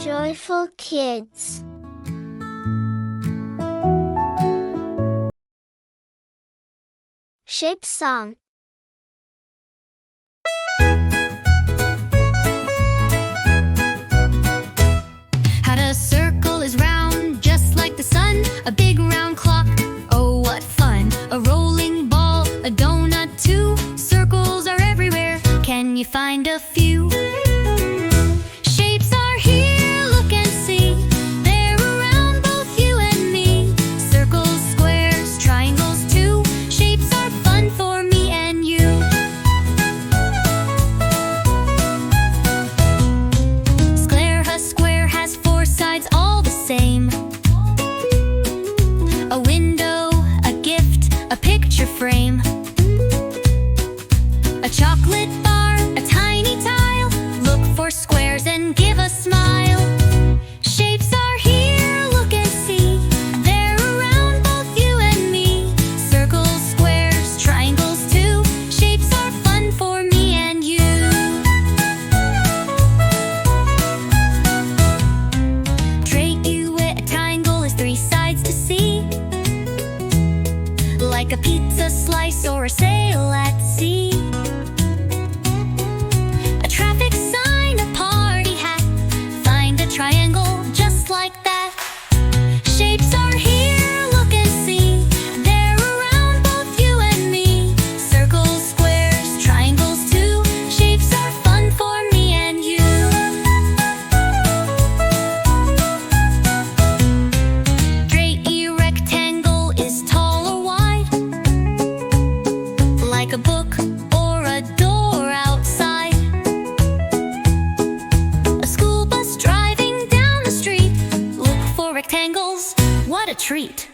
Joyful Kids. Shape song. How a circle is round, just like the sun. A big round clock, oh what fun. A rolling ball, a donut too. Circles are everywhere, can you find a few? Shapes are here, look and see. They're around both you and me. Circles, squares, triangles too. Shapes are fun for me and you. A square has four sides all the same. A window, a gift, a picture frame. A chocolate bar, a tiny tile. Look for squares and give a smile. Shapes are here, look and see. They're around both you and me. Circles, squares, triangles too. Shapes are fun for me and you. A triangle is three sides to see. Like a pizza slice or a sail at sea. A traffic sign, a party hat. Find a triangle just like that. Shapes are here, look and see. They're around both you and me. Circles, squares, triangles too. Shapes are fun for me and you. Rectangle is tall or wide. Like a book or a door outside. A school bus driving down the street. Look for rectangles, what a treat.